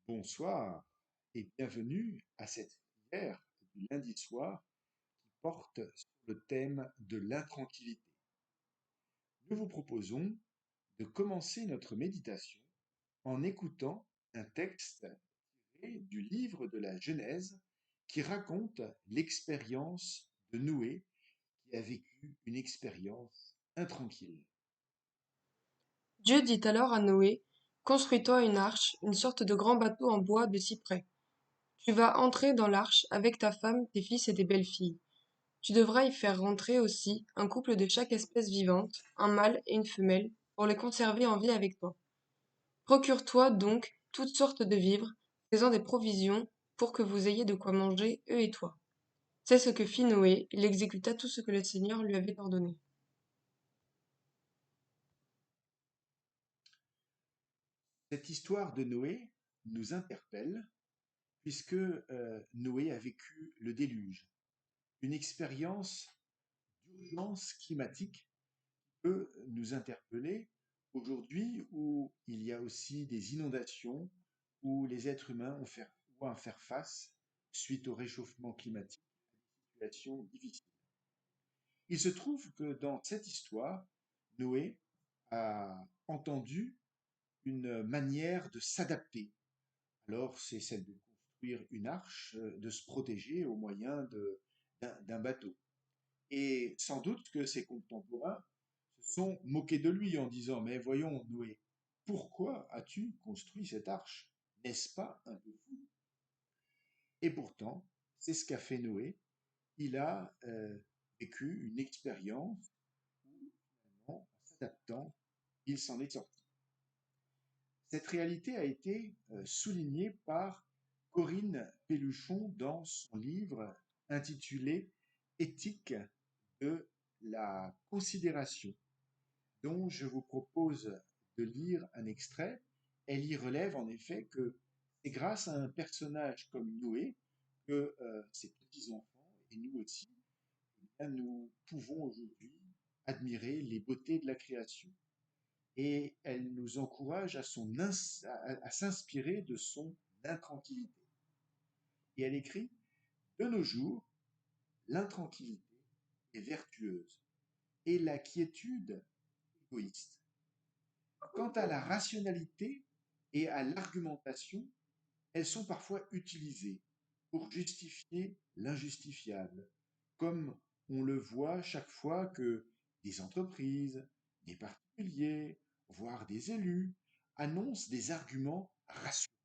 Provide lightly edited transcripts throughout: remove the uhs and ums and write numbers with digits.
Bonsoir et bienvenue à cette prière du lundi soir qui porte sur le thème de l'intranquillité. Nous vous proposons de commencer notre méditation en écoutant un texte tiré du livre de la Genèse qui raconte l'expérience de Noé qui a vécu une expérience intranquille. Dieu dit alors à Noé: Construis-toi une arche, une sorte de grand bateau en bois de cyprès. Tu vas entrer dans l'arche avec ta femme, tes fils et tes belles-filles. Tu devras y faire rentrer aussi un couple de chaque espèce vivante, un mâle et une femelle, pour les conserver en vie avec toi. Procure-toi donc toutes sortes de vivres, faisant des provisions pour que vous ayez de quoi manger, eux et toi. C'est ce que fit Noé, il exécuta tout ce que le Seigneur lui avait ordonné. Cette histoire de Noé nous interpelle puisque Noé a vécu le déluge, une expérience d'urgence climatique peut nous interpeller aujourd'hui où il y a aussi des inondations, où les êtres humains ont à faire face suite au réchauffement climatique, situation difficile. Il se trouve que dans cette histoire, Noé a entendu une manière de s'adapter. Alors, c'est celle de construire une arche, de se protéger au moyen d'un bateau. Et sans doute que ses contemporains se sont moqués de lui en disant: Mais voyons, Noé, pourquoi as-tu construit cette arche? N'est-ce pas un peu fou? Et pourtant, c'est ce qu'a fait Noé. Il a vécu une expérience où, finalement, en s'adaptant, il s'en est sorti. Cette réalité a été soulignée par Corinne Pelluchon dans son livre intitulé Éthique de la considération, dont je vous propose de lire un extrait. Elle y relève en effet que c'est grâce à un personnage comme Noé que ses petits-enfants et nous aussi, eh bien, nous pouvons aujourd'hui admirer les beautés de la création. Et elle nous encourage à s'inspirer de son intranquillité. Et elle écrit: De nos jours, l'intranquillité est vertueuse et la quiétude égoïste. Quant à la rationalité et à l'argumentation, elles sont parfois utilisées pour justifier l'injustifiable, comme on le voit chaque fois que des entreprises, des particuliers, voire des élus annoncent des arguments rassurants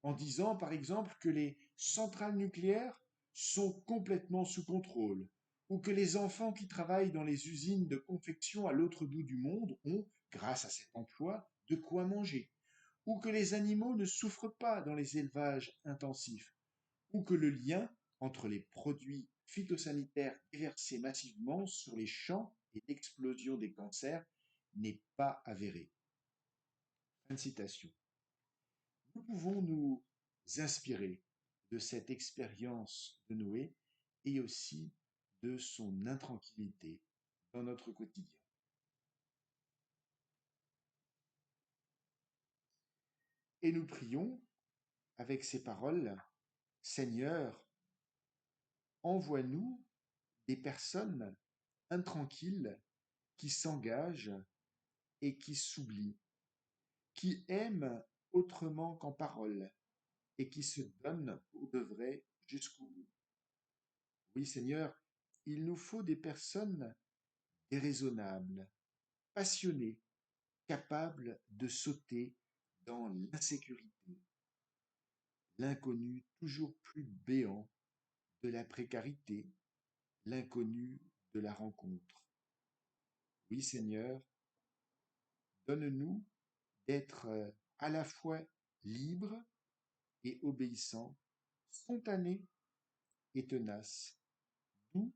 en disant par exemple que les centrales nucléaires sont complètement sous contrôle, ou que les enfants qui travaillent dans les usines de confection à l'autre bout du monde ont, grâce à cet emploi, de quoi manger, ou que les animaux ne souffrent pas dans les élevages intensifs, ou que le lien entre les produits phytosanitaires déversés massivement sur les champs et l'explosion des cancers n'est pas avéré. Fin de citation. Nous pouvons nous inspirer de cette expérience de Noé et aussi de son intranquillité dans notre quotidien. Et nous prions avec ces paroles: Seigneur, envoie-nous des personnes intranquilles qui s'engagent et qui s'oublient, qui aiment autrement qu'en parole et qui se donnent pour de vrai jusqu'au bout. Oui, Seigneur, il nous faut des personnes déraisonnables, passionnées, capables de sauter dans l'insécurité, l'inconnu toujours plus béant de la précarité, l'inconnu de la rencontre. Oui, Seigneur, donne-nous d'être à la fois libres et obéissants, spontanés et tenaces, doux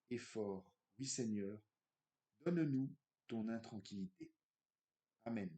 et forts. Oui, Seigneur, donne-nous ton intranquillité. Amen.